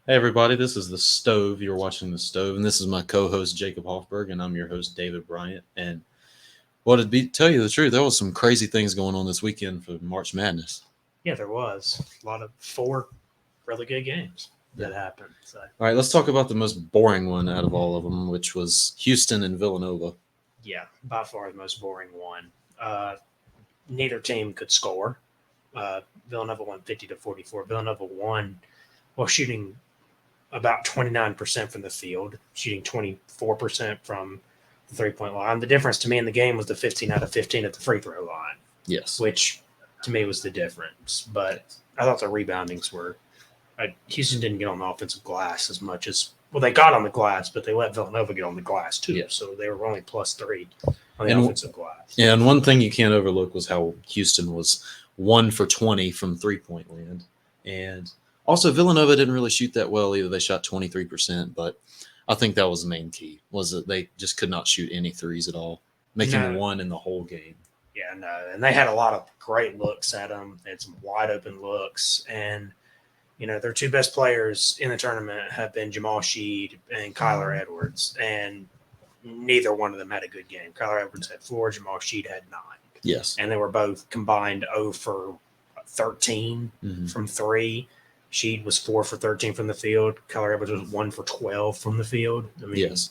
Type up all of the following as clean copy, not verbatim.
Hey everybody, this is the Stove. You're watching the Stove, and this is my co-host Jacob Hoffberg, and I'm your host David Bryant. And tell you the truth, there was some crazy things going on this weekend for March Madness. Yeah, there was a lot of four really good games that Yeah. happened. So All right, let's talk about the most boring one out of all of them, which was Houston and Villanova. yeah, by far the most boring one. Neither team could score. Villanova won 50-44. Villanova won while shooting about 29% from the field, shooting 24% from the 3-point line. The difference to me in the game was the 15 out of 15 at the free throw line, Yes. which to me was the difference. But I thought the reboundings were Houston didn't get on the offensive glass as much as they got on the glass, but they let Villanova get on the glass too. Yeah. So they were only +3 on the offensive glass. And one thing you can't overlook was how Houston was 1 for 20 from 3-point land, and also Villanova didn't really shoot that well either. They shot 23%, but I think that was the main key, was that they just could not shoot any threes at all, making one in the whole game. Yeah, no, and they had a lot of great looks at them. They had some wide open looks, and their two best players in the tournament have been Jamal Sheed and Kyler Edwards, and neither one of them had a good game. Kyler Edwards had 4, Jamal Sheed had 9. Yes. And they were both combined 0 for 13 from 3. Sheed was 4 for 13 from the field. Kyler Edwards was 1 for 12 from the field. I mean, yes.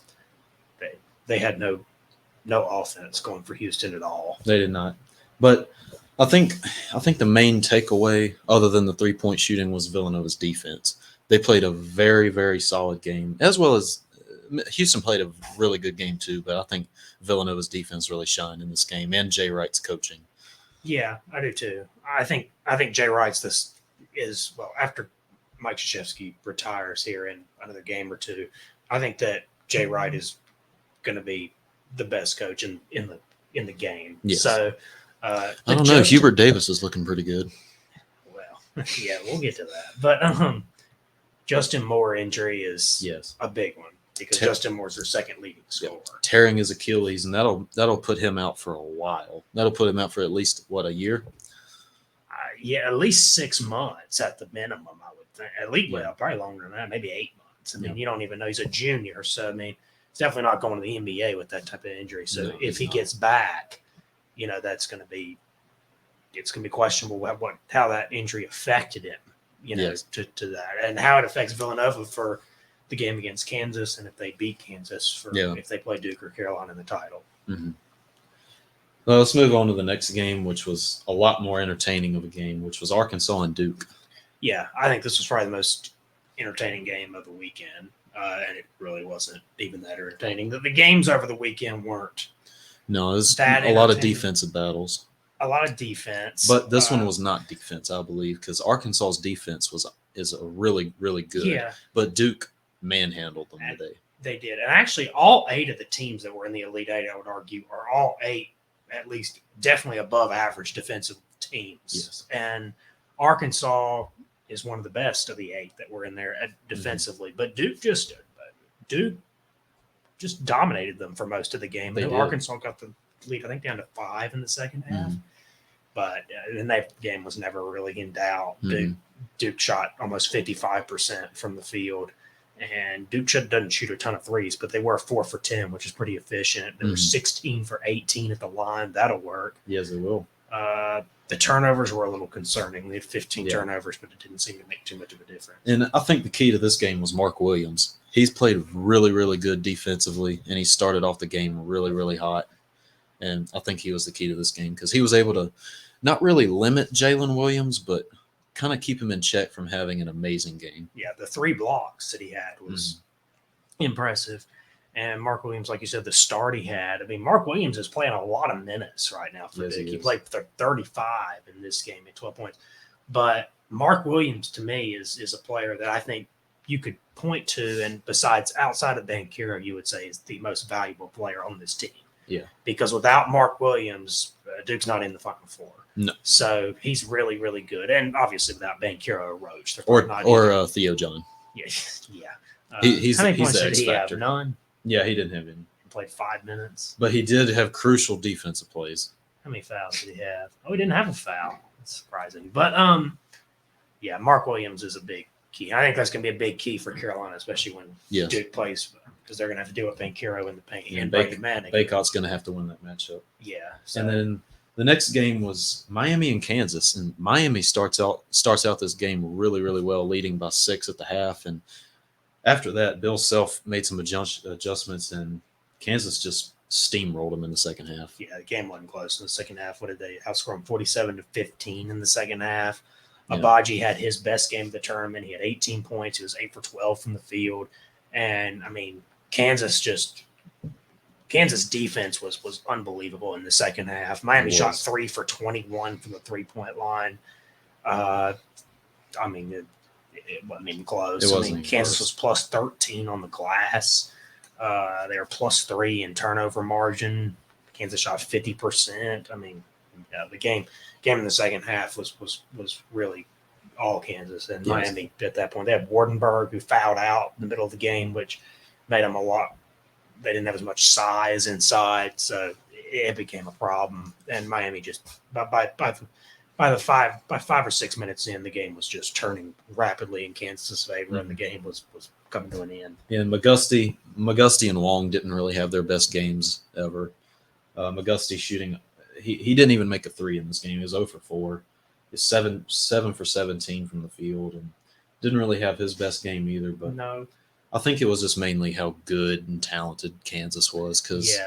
They had no offense going for Houston at all. They did not. But I think the main takeaway, other than the 3-point shooting, was Villanova's defense. They played a very, very solid game, as well as Houston played a really good game too. But I think Villanova's defense really shined in this game, and Jay Wright's coaching. Yeah, I do too. I think Jay Wright's after Mike Krzyzewski retires here in another game or two. I think that Jay Wright is going to be the best coach in the game. Yes. So. I don't know. Hubert Davis is looking pretty good. Well, yeah, we'll get to that. But Justin Moore injury is a big one because Justin Moore's their second leading scorer. Tearing his Achilles, and that'll put him out for a while. That'll put him out for at least, a year? At least 6 months at the minimum, I would think. At least, probably longer than that, maybe 8 months. I mean, you don't even know. He's a junior, so, I mean, he's definitely not going to the NBA with that type of injury. So if he gets back, that's going to be questionable how that injury affected him, to that, and how it affects Villanova for the game against Kansas, and if they beat Kansas if they play Duke or Carolina in the title. Mm-hmm. Well, let's move on to the next game, which was a lot more entertaining of a game, which was Arkansas and Duke. Yeah, I think this was probably the most entertaining game of the weekend, and it really wasn't even that entertaining. The games over the weekend weren't. No, it was a lot of defensive battles. A lot of defense. But this one was not defense, I believe, because Arkansas's defense is a really, really good. Yeah. But Duke manhandled them today. They did. And actually, all 8 of the teams that were in the Elite 8, I would argue, are all 8 at least definitely above average defensive teams. Yes. And Arkansas is one of the best of the 8 that were in there defensively. But Duke just dominated them for most of the game. Arkansas got the lead, I think, down to 5 in the second half. But that game was never really in doubt. Duke shot almost 55% from the field. And Duke doesn't shoot a ton of threes, but they were 4 for 10, which is pretty efficient. They were 16 for 18 at the line. That'll work. Yes, it will. The turnovers were a little concerning. They had 15 turnovers, but it didn't seem to make too much of a difference. And I think the key to this game was Mark Williams. He's played really, really good defensively, and he started off the game really, really hot. And I think he was the key to this game because he was able to not really limit Jalen Williams, but kind of keep him in check from having an amazing game. Yeah, the 3 blocks that he had was impressive. And Mark Williams, like you said, the start he had. I mean, Mark Williams is playing a lot of minutes right now for Duke. He played 35 in this game at 12 points. But Mark Williams, to me, is a player that I think you could point to, and besides outside of Banchero, you would say is the most valuable player on this team. Yeah. Because without Mark Williams, Duke's not in the Final Four. No. So he's really, really good. And obviously without Banchero or Roach. Or Theo John. Yeah. He's how many points the did X he factor. have? None? Yeah, he didn't have any. He played 5 minutes. But he did have crucial defensive plays. How many fouls did he have? Oh, he didn't have a foul. That's surprising. But, Mark Williams is a big key. I think that's going to be a big key for Carolina, especially when Yes. Duke plays, because they're going to have to deal with Banchero in the paint Yeah, and Brandon Manning. Baycott's going to have to win that matchup. Yeah. So, And then the next game was Miami and Kansas, and Miami starts out this game really, really well, leading by 6 at the half. And after that, Bill Self made some adjustments, and Kansas just steamrolled them in the second half. yeah, the game wasn't close in the second half. What did they outscore them? 47-15 in the second half. Yeah. Abaji had his best game of the tournament. He had 18 points. He was 8 for 12 from the field. And, I mean, Kansas defense was unbelievable in the second half. Miami shot 3 for 21 from the 3-point line. I mean, it wasn't even close. Kansas was plus 13 on the glass. They were plus 3 in turnover margin. Kansas shot 50%. I mean, the game in the second half was really all Kansas and Miami at that point. They had Wardenberg, who fouled out in the middle of the game, which made them they didn't have as much size inside, so it became a problem. And Miami just by 5 or 6 minutes in, the game was just turning rapidly in Kansas' favor, and the game was coming to an end. Yeah, and McGusty and Wong didn't really have their best games ever. McGusty shooting, he didn't even make a 3 in this game. He was 0 for 4. He's 7 for 17 from the field, and didn't really have his best game either. But no, I think it was just mainly how good and talented Kansas was, because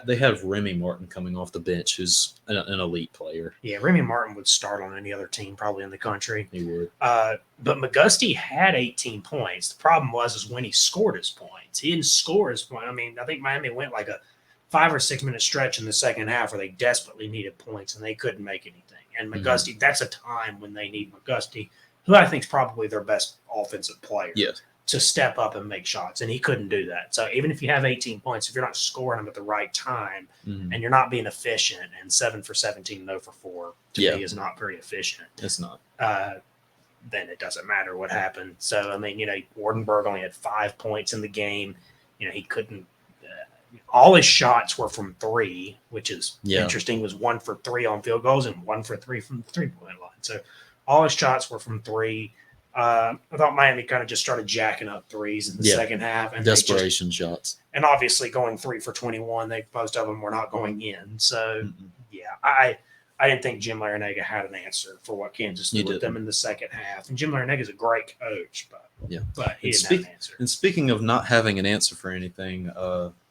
they have Remy Martin coming off the bench, who's an elite player. Yeah, Remy Martin would start on any other team probably in the country. He would. But McGusty had 18 points. The problem was when he scored his points. He didn't score his point. I mean, I think Miami went like a 5 or 6 minute stretch in the second half where they desperately needed points and they couldn't make anything. And McGusty, that's a time when they need McGusty, who I think is probably their best offensive player. Yes. To step up and make shots, and he couldn't do that. So even if you have 18 points, if you're not scoring them at the right time and you're not being efficient, and 7 for 17, 0 for 4 to me is not very efficient. It's not. Then it doesn't matter what happened. So I mean, Wardenberg only had 5 points in the game. He couldn't. All his shots were from 3, which is interesting. It was 1 for 3 on field goals and 1 for 3 from the 3-point line. So all his shots were from 3. I thought Miami kind of just started jacking up threes in the second half, and desperation shots. And obviously going 3 for 21, most of them were not going in. So I didn't think Jim Larinaga had an answer for what Kansas did with them in the second half. And Jim Larinaga is a great coach, but he didn't have an answer. And speaking of not having an answer for anything,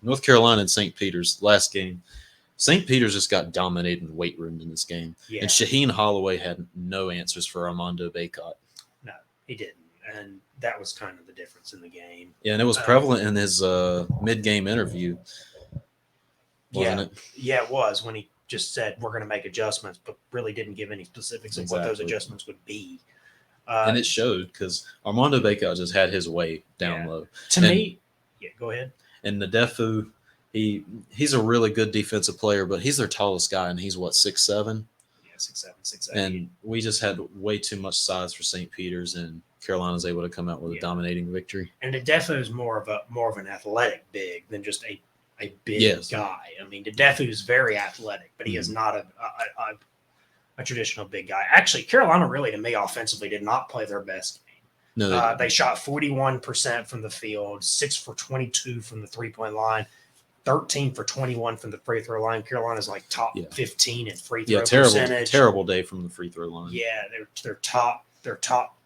North Carolina and St. Peter's last game. St. Peter's just got dominated in the weight room in this game. Yeah. And Shaheen Holloway had no answers for Armando Baycott. No, he didn't. And that was kind of the difference in the game. Yeah, and it was prevalent in his mid-game interview, wasn't it? Yeah, it was, when he just said, we're going to make adjustments, but really didn't give any specifics of what those adjustments would be. And it showed, because Armando Baycott just had his way down low. To me, go ahead. And Nadefu, he's a really good defensive player, but he's their tallest guy, and he's, 6'7"? Yeah, 6'7", 6'8". And we just had way too much size for St. Peter's, and Carolina's able to come out with a dominating victory. And Nadefu is more of an athletic big than just a big guy. I mean, Nadefu is very athletic, but he is not a traditional big guy. Actually, Carolina really, to me, offensively did not play their best game. No, they shot 41% from the field, 6 for 22 from the 3-point line, 13 for 21 from the free throw line. Carolina's like top 15 in free throw percentage. Terrible day from the free throw line. Yeah, they're top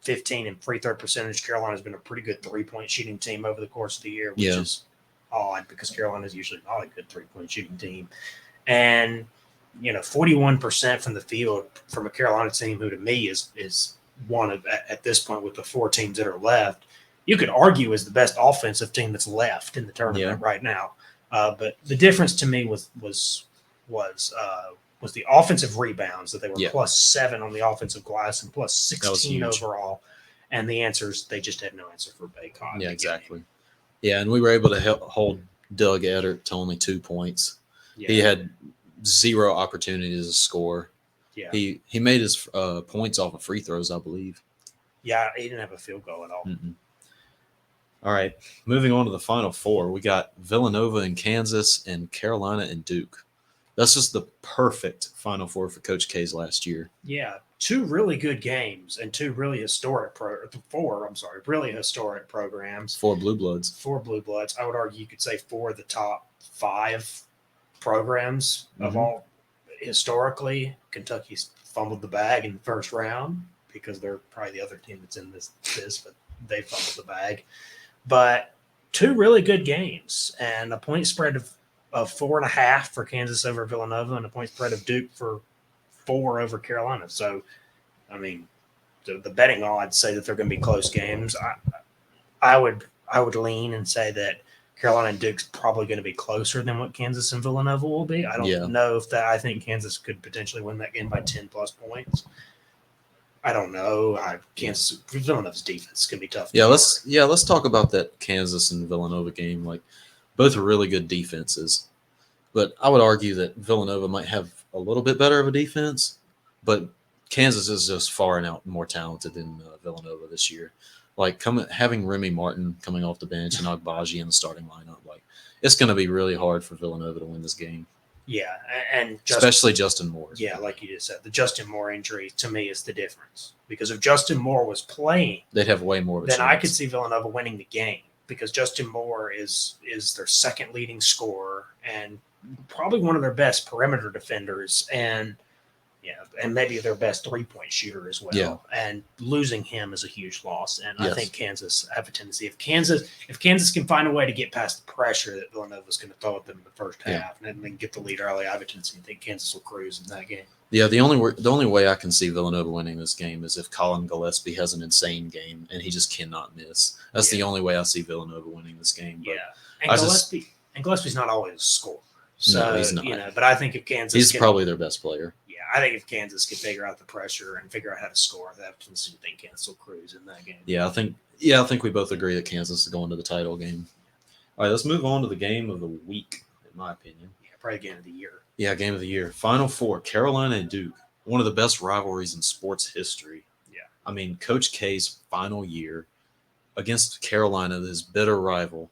15 in free throw percentage. Carolina's been a pretty good 3-point shooting team over the course of the year, which is odd because Carolina's usually not a good 3-point shooting team. And 41% from the field from a Carolina team who to me is one of, at this point with the 4 teams that are left, you could argue is the best offensive team that's left in the tournament right now. But the difference to me was the offensive rebounds, that they were plus 7 on the offensive glass and plus 16 overall. And the answers, they just had no answer for Baycott. Yeah, exactly. Yeah, and we were able to hold Doug Edert to only 2 points. Yeah. He had 0 opportunities to score. Yeah, he made his points off of free throws, I believe. Yeah, he didn't have a field goal at all. Mm-mm. All right, moving on to the Final Four. We got Villanova and Kansas and Carolina and Duke. That's just the perfect Final Four for Coach K's last year. Yeah, two really good games and two really historic really historic programs. 4 Blue Bloods. 4 Blue Bloods. I would argue you could say 4 of the top 5 programs of all historically. Kentucky's fumbled the bag in the first round because they're probably the other team that's in this, but they fumbled the bag. But two really good games and a point spread of 4.5 for Kansas over Villanova and a point spread of Duke for 4 over Carolina. So, I mean, the betting odds say that they're going to be close games. I would lean and say that Carolina and Duke's probably going to be closer than what Kansas and Villanova will be. I don't know if that. I think Kansas could potentially win that game by 10 plus points. I don't know. Villanova's defense is going to be tough. Let's talk about that Kansas and Villanova game. Like, both are really good defenses, but I would argue that Villanova might have a little bit better of a defense, but Kansas is just far and out more talented than Villanova this year. Like having Remy Martin coming off the bench and Agbaji in the starting lineup, like it's going to be really hard for Villanova to win this game. Yeah, and especially Justin Moore. Yeah, like you just said, the Justin Moore injury to me is the difference. Because if Justin Moore was playing, they'd have way more of a chance. I could see Villanova winning the game because Justin Moore is their second leading scorer and probably one of their best perimeter defenders and maybe their best 3-point shooter as well. Yeah. And losing him is a huge loss. And I think Kansas have a tendency. If Kansas can find a way to get past the pressure that Villanova's going to throw at them in the first half and then get the lead early, I have a tendency to think Kansas will cruise in that game. Yeah, the only way I can see Villanova winning this game is if Colin Gillespie has an insane game and he just cannot miss. That's the only way I see Villanova winning this game. But and Gillespie's not always a scorer. So, no, he's not. But I think if Kansas he's probably their best player. Yeah, I think if Kansas can figure out the pressure and figure out how to score, they have to think Kansas will cruise in that game. Yeah, I think we both agree that Kansas is going to the title game. All right, let's move on to the game of the week, in my opinion. Yeah, probably game of the year. Yeah, game of the year. Final Four, Carolina and Duke. One of the best rivalries in sports history. Yeah. I mean, Coach K's final year against Carolina, his bitter rival.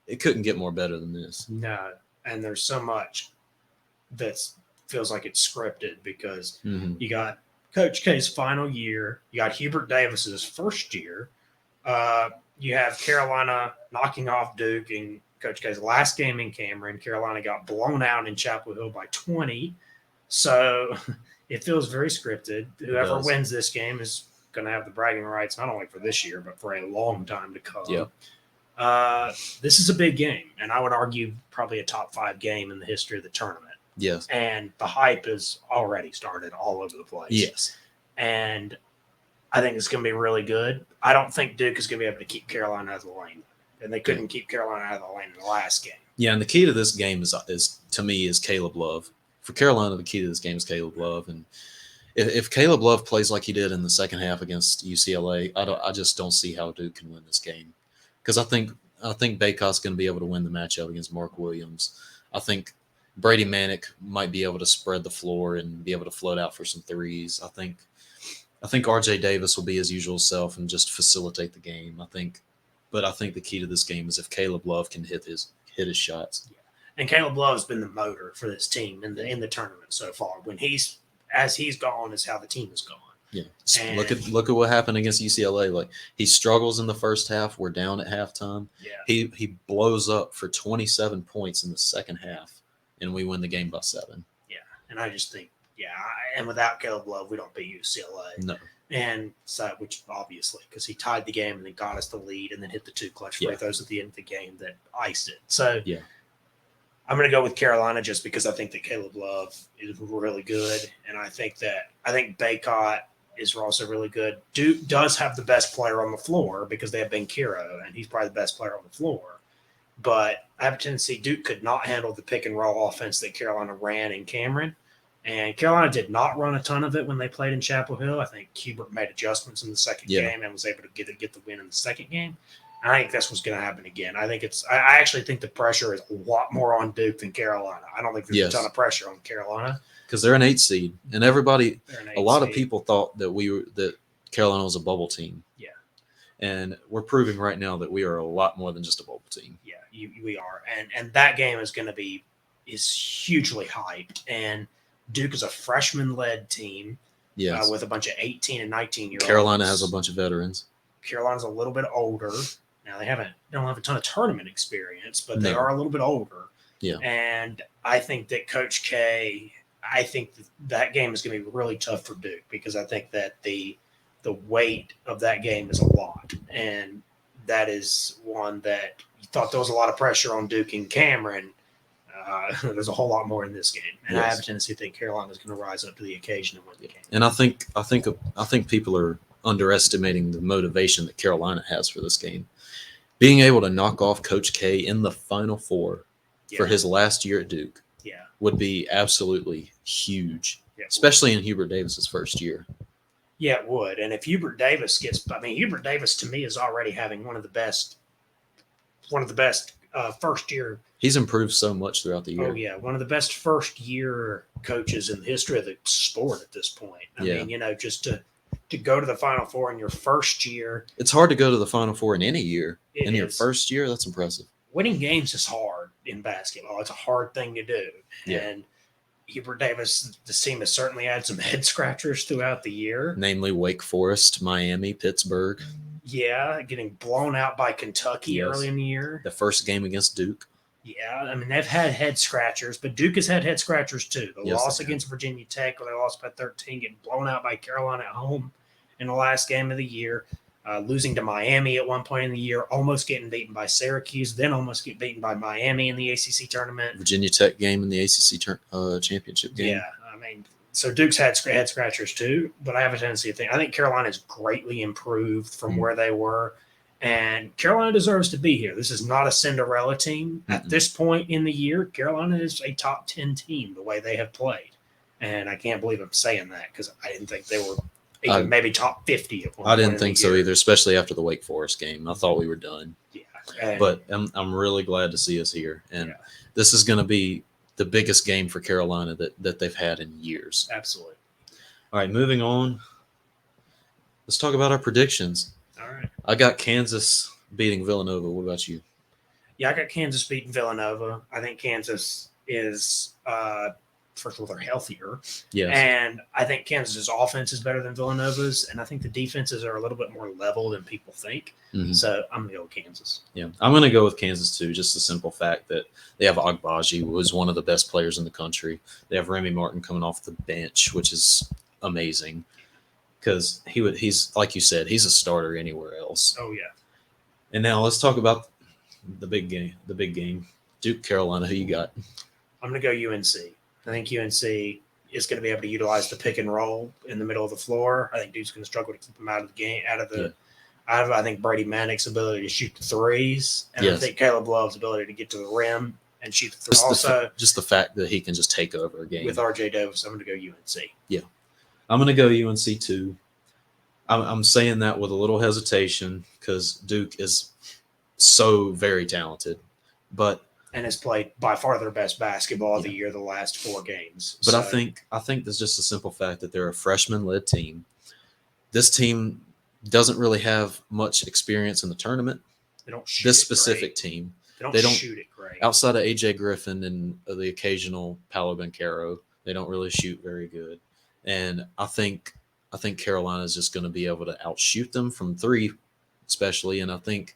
It couldn't get more better than this. No, and there's so much that feels like it's scripted because you got Coach K's final year. You got Hubert Davis's first year. You have Carolina knocking off Duke in Coach K's last game in Cameron. Carolina got blown out in Chapel Hill by 20. So it feels very scripted. Whoever wins this game is going to have the bragging rights, not only for this year, but for a long time to come. Yeah. This is a big game, and I would argue probably a top 5 game in the history of the tournament. Yes. And the hype has already started all over the place. Yes. And I think it's going to be really good. I don't think Duke is going to be able to keep Carolina out of the lane. And they couldn't keep Carolina out of the lane in the last game. Yeah, and the key to this game is to me, is Caleb Love. For Carolina, the key to this game is Caleb Love. And if Caleb Love plays like he did in the second half against UCLA, I just don't see how Duke can win this game. Because I think Baycott's going to be able to win the matchup against Mark Williams. I think Brady Manick might be able to spread the floor and be able to float out for some threes. I think RJ Davis will be his usual self and just facilitate the game. But I think the key to this game is if Caleb Love can hit his shots. Yeah. And Caleb Love's been the motor for this team in the tournament so far. When he's gone is how the team has gone. Yeah. And look at what happened against UCLA. Like, he struggles in the first half. We're down at halftime. Yeah. He blows up for 27 points in the second half, and we win the game by 7. Yeah. And I just think, and without Caleb Love, we don't beat UCLA. No. And so, which obviously, because he tied the game and then got us the lead and then hit the 2 clutch free throws at the end of the game that iced it. So I'm going to go with Carolina just because I think that Caleb Love is really good. And I think Baycott is also really good. Duke does have the best player on the floor because they have Ben Kiro, and he's probably the best player on the floor. But I have a tendency Duke could not handle the pick and roll offense that Carolina ran in Cameron. And Carolina did not run a ton of it when they played in Chapel Hill. I think Hubert made adjustments in the second game and was able to get the win in the second game. And I think that's what's going to happen again. I actually think the pressure is a lot more on Duke than Carolina. I don't think there's a ton of pressure on Carolina because they're an 8 seed, and everybody, a lot of people thought that Carolina was a bubble team. Yeah, and we're proving right now that we are a lot more than just a bubble team. Yeah, we are, and that game is hugely hyped and. Duke is a freshman-led team. Yes. with a bunch of 18 and 19-year-olds. Carolina has a bunch of veterans. Carolina's a little bit don't have a ton of tournament experience, but they No. are a little bit older. Yeah. And I think that Coach K, I think that game is going to be really tough for Duke, because I think that the weight of that game is a lot. And that is one that you thought there was a lot of pressure on Duke and Cameron. There's a whole lot more in this game. And I have a tendency to think Carolina is going to rise up to the occasion and win the game. And I think people are underestimating the motivation that Carolina has for this game. Being able to knock off Coach K in the Final Four for his last year at Duke would be absolutely huge, especially in Hubert Davis's first year. Yeah, it would. And if Hubert Davis Hubert Davis to me is already having one of the best first year. He's improved so much throughout the year. Oh yeah, one of the best first year coaches in the history of the sport at this point. I mean, just to go to the Final Four in your first year. It's hard to go to the Final Four in any year. Your first year, that's impressive. Winning games is hard in basketball. It's a hard thing to do. Yeah. And Hubert Davis, the team has certainly had some head scratchers throughout the year. Namely Wake Forest, Miami, Pittsburgh. Yeah, getting blown out by Kentucky early in the year. The first game against Duke. Yeah, I mean, they've had head scratchers, but Duke has had head scratchers too. The loss against Virginia Tech, where they lost by 13, getting blown out by Carolina at home in the last game of the year, losing to Miami at one point in the year, almost getting beaten by Syracuse, then almost get beaten by Miami in the ACC tournament. Virginia Tech game in the ACC championship game. Yeah, I mean, so Duke's had head scratchers too, but I have a tendency to think I think Carolina's greatly improved from where they were. And Carolina deserves to be here. This is not a Cinderella team. At this point in the year, Carolina is a top 10 team the way they have played. And I can't believe I'm saying that, because I didn't think they were even maybe top 50 at one I didn't point think so either, especially after the Wake Forest game. I thought we were done. Yeah. But I'm really glad to see us here. And this is going to be the biggest game for Carolina that they've had in years. Absolutely. All right, moving on. Let's talk about our predictions. All right. I got Kansas beating Villanova. What about you? Yeah, I got Kansas beating Villanova. I think Kansas is, first of all, they're healthier. Yes. And I think Kansas's offense is better than Villanova's. And I think the defenses are a little bit more level than people think. Mm-hmm. So I'm going to go with Kansas. Yeah, I'm going to go with Kansas too. Just the simple fact that they have Agbaji, who is one of the best players in the country. They have Remy Martin coming off the bench, which is amazing. Because he's like you said, he's a starter anywhere else. Oh yeah. And now let's talk about the big game. The big game, Duke, Carolina. Who you got? I'm going to go UNC. I think UNC is going to be able to utilize the pick and roll in the middle of the floor. I think Duke's going to struggle to keep them out of the game, I think Brady Manek's ability to shoot the threes, and I think Caleb Love's ability to get to the rim and shoot the threes. Just the fact that he can just take over a game with RJ Davis. I'm going to go UNC. Yeah. I'm going to go UNC too. I'm saying that with a little hesitation because Duke is so very talented, and has played by far their best basketball of the year the last 4 games. But I think there's just a simple fact that they're a freshman-led team. This team doesn't really have much experience in the tournament. They don't shoot this specific team. They don't shoot it great. Outside of AJ Griffin and the occasional Paolo Banchero, they don't really shoot very good. And I think Carolina is just going to be able to outshoot them from 3, especially. And I think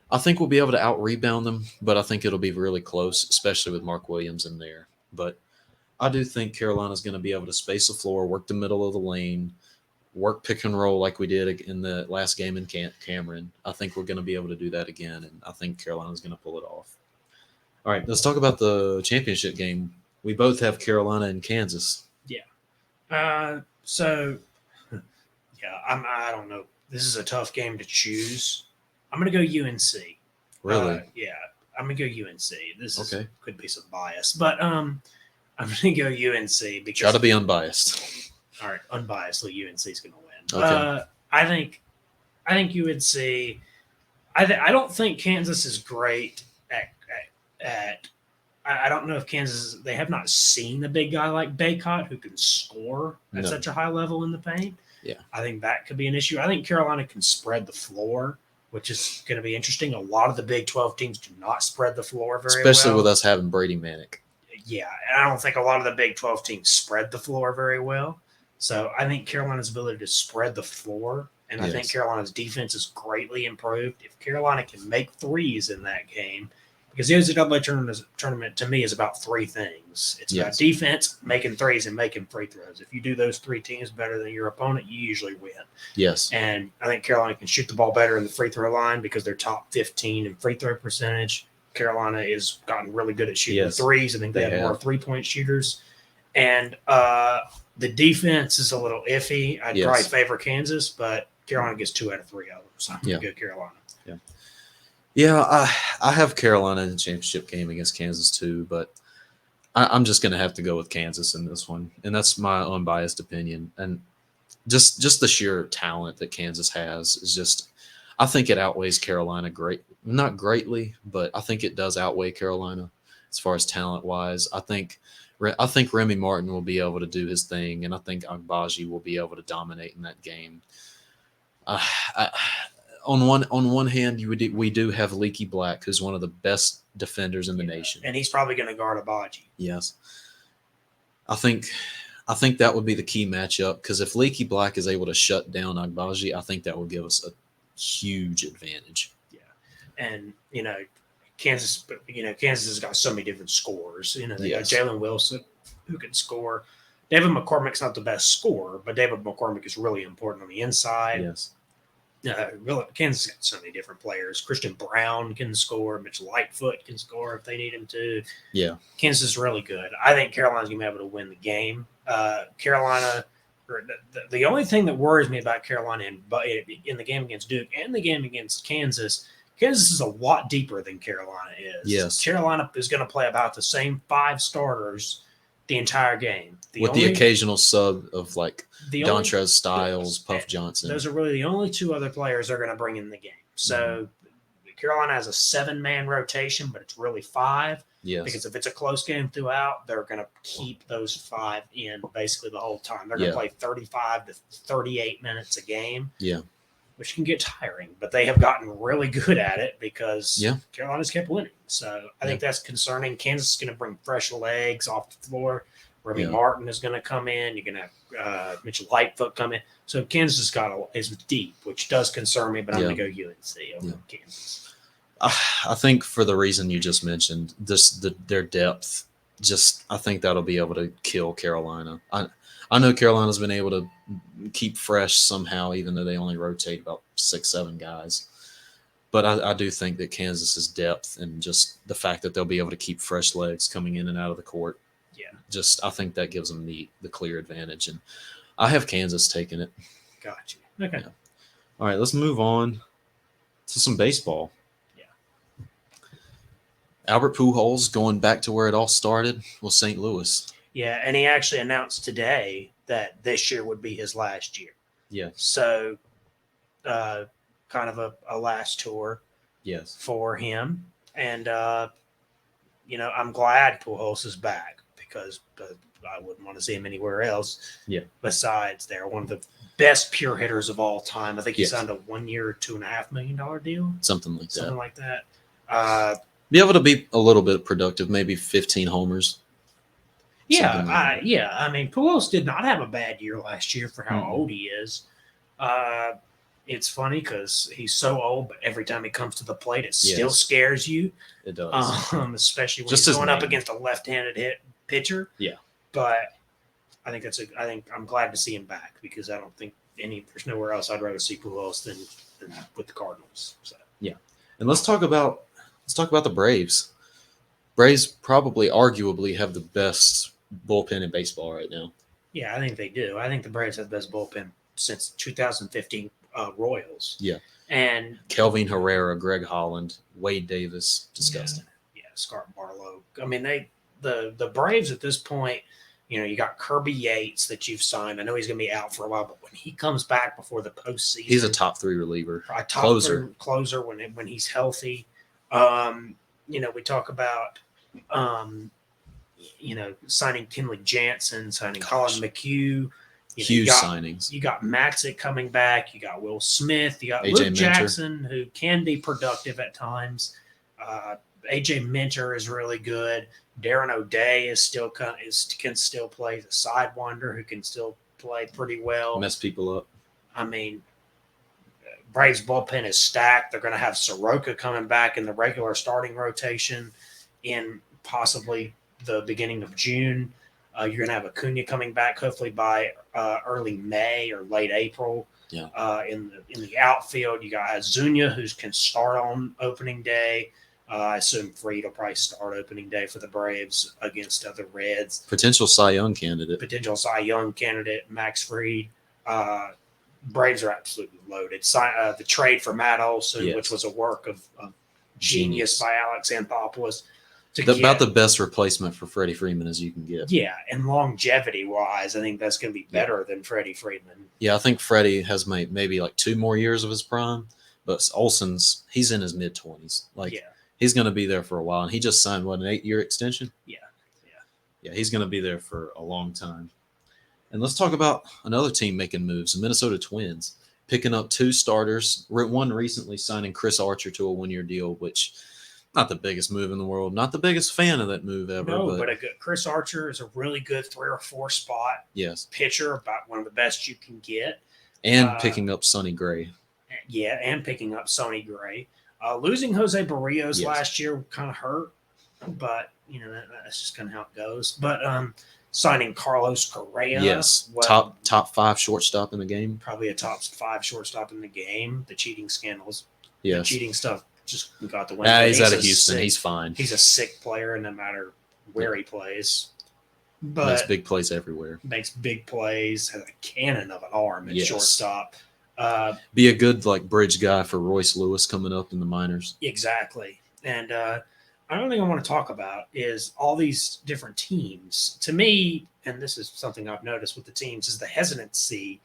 we'll be able to out-rebound them, but I think it'll be really close, especially with Mark Williams in there. But I do think Carolina's going to be able to space the floor, work the middle of the lane, work pick and roll like we did in the last game in Cameron. I think we're going to be able to do that again, and I think Carolina's going to pull it off. All right, let's talk about the championship game. We both have Carolina and Kansas. Yeah. I don't know. This is a tough game to choose. I'm going to go UNC. Really? Yeah, I'm going to go UNC. This could be some bias, but I'm going to go UNC because try to be unbiased. All right, unbiasedly, UNC is going to win. Okay. I think UNC. I don't think Kansas is great at. I don't know if Kansas. They have not seen a big guy like Baycott who can score at such a high level in the paint. Yeah, I think that could be an issue. I think Carolina can spread the floor, which is going to be interesting. A lot of the Big 12 teams do not spread the floor very well. Especially with us having Brady Manek. Yeah, and I don't think a lot of the Big 12 teams spread the floor very well. So I think Carolina's ability to spread the floor, and I think Yes. Carolina's defense is greatly improved. If Carolina can make threes in that game, because the NCAA tournament to me is about three things. It's about Yes. defense, making threes, and making free throws. If you do those three teams better than your opponent, you usually win. Yes. And I think Carolina can shoot the ball better in the free throw line because they're top 15 in free throw percentage. Carolina has gotten really good at shooting Yes, threes. I think they have more have. 3-point shooters. And the defense is a little iffy. I'd Yes. probably favor Kansas, but Carolina gets 2 out of 3 of them. So I'm going Yeah. to go Carolina. Yeah, I have Carolina in the championship game against Kansas too, but I'm just going to have to go with Kansas in this one, and that's my unbiased opinion. And just the sheer talent that Kansas has is just, I think it outweighs Carolina not greatly, but I think it does outweigh Carolina as far as talent wise. I think Remy Martin will be able to do his thing, and I think Agbaji will be able to dominate in that game. I, on one hand, we do have Leaky Black, who's one of the best defenders in the nation. And he's probably going to guard Agbaji. Yes, I think that would be the key matchup, because if Leaky Black is able to shut down Agbaji, I think that will give us a huge advantage. Yeah, and Kansas has got so many different scorers. They Yes. got Jalen Wilson who can score. David McCormick's not the best scorer, but David McCormick is really important on the inside. Yes, Kansas got so many different players. Christian Brown can score. Mitch Lightfoot can score if they need him to. yeah, Kansas is really good. I think Carolina's going to be able to win the game. Carolina, the only thing that worries me about Carolina in the game against Duke and the game against Kansas is a lot deeper than Carolina is. Yes. Carolina is going to play about the same 5 starters the entire game. with the occasional sub of like the only- Dontrez Styles, Puff Johnson. Those are really the only 2 other players they're going to bring in the game. So Carolina has a 7-man rotation, but it's really 5. Yes, Because if it's a close game throughout, they're going to keep those 5 in basically the whole time. They're going to play 35 to 38 minutes a game. Yeah. Which can get tiring, but they have gotten really good at it because Carolina's kept winning. So I think that's concerning. Kansas is going to bring fresh legs off the floor. Remy Martin is going to come in. You're going to have Mitchell Lightfoot come in. So Kansas is deep, which does concern me, but I'm going to go UNC over Kansas. I think for the reason you just mentioned, their depth, I think that'll be able to kill Carolina. I know Carolina's been able to keep fresh somehow, even though they only rotate about 6-7 guys. But I do think that Kansas's depth and just the fact that they'll be able to keep fresh legs coming in and out of the court, I think that gives them the clear advantage. And I have Kansas taking it. Gotcha. Okay. Yeah. All right, let's move on to some baseball. Yeah. Albert Pujols going back to where it all started was St. Louis. Yeah, and he actually announced today that this year would be his last year. Yeah. So, kind of a last tour. Yes. For him, and I'm glad Pujols is back because I wouldn't want to see him anywhere else. Yeah. Besides, they're one of the best pure hitters of all time. I think he signed a 1-year, $2.5 million deal. Something like that. Be able to be a little bit productive, maybe 15 homers. I mean, Pujols did not have a bad year last year for how old he is. It's funny because he's so old, but every time he comes to the plate, it still scares you. It does, especially when he's going up against a left-handed pitcher. Yeah, but I think I'm glad to see him back because I don't think there's nowhere else I'd rather see Pujols than with the Cardinals. So. Yeah, and let's talk about the Braves. Braves probably, arguably, have the best bullpen in baseball right now. Yeah, I think they do. I think the Braves have the best bullpen since 2015 Royals. Yeah. And Kelvin Herrera, Greg Holland, Wade Davis, disgusting. Yeah, Scott Barlow. I mean, the Braves at this point, you got Kirby Yates that you've signed. I know he's going to be out for a while, but when he comes back before the postseason, he's a top 3 reliever, closer when he's healthy. We talk about, signing Kenley Jansen, signing Colin McHugh. Huge signings. You got Maxick coming back. You got Will Smith. You got AJ Luke Minter. Jackson, who can be productive at times. AJ Minter is really good. Darren O'Day can still play. The sidewinder who can still play pretty well. Mess people up. I mean, Braves bullpen is stacked. They're going to have Soroka coming back in the regular starting rotation in possibly the beginning of June. You're going to have Acuna coming back hopefully by early May or late April. Yeah. In the outfield, you got Azuña, who can start on opening day. I assume Fried will probably start opening day for the Braves against the Reds. Potential Cy Young candidate. Potential Cy Young candidate, Max Fried. Braves are absolutely loaded. The trade for Matt Olson, Yes. which was a work of genius by Alex Anthopoulos. About the best replacement for Freddie Freeman as you can get. Yeah, and longevity-wise, I think that's going to be better than Freddie Freeman. Yeah, I think Freddie has maybe like 2 more years of his prime, but Olson's he's in his mid-20s. He's going to be there for a while, and he just signed an 8-year extension. Yeah, he's going to be there for a long time. And let's talk about another team making moves, the Minnesota Twins, picking up 2 starters. One recently signing Chris Archer to a 1-year deal, which not the biggest move in the world. Not the biggest fan of that move ever. No, but Chris Archer is a really good 3 or 4 spot pitcher, about one of the best you can get. And picking up Sonny Gray. Yeah, and picking up Sonny Gray. Losing Jose Barrios last year kind of hurt, but that's just kind of how it goes. But signing Carlos Correa, top 5 shortstop in the game, probably a top 5 shortstop in the game. The cheating scandals, the cheating stuff just got the win. He's out of Houston. He's fine. He's a sick player, no matter where he plays. But makes big plays everywhere. Makes big plays. Has a cannon of an arm at shortstop. Be a good bridge guy for Royce Lewis coming up in the minors. Exactly. And another thing I want to talk about is all these different teams. To me, and this is something I've noticed with the teams, is the hesitancy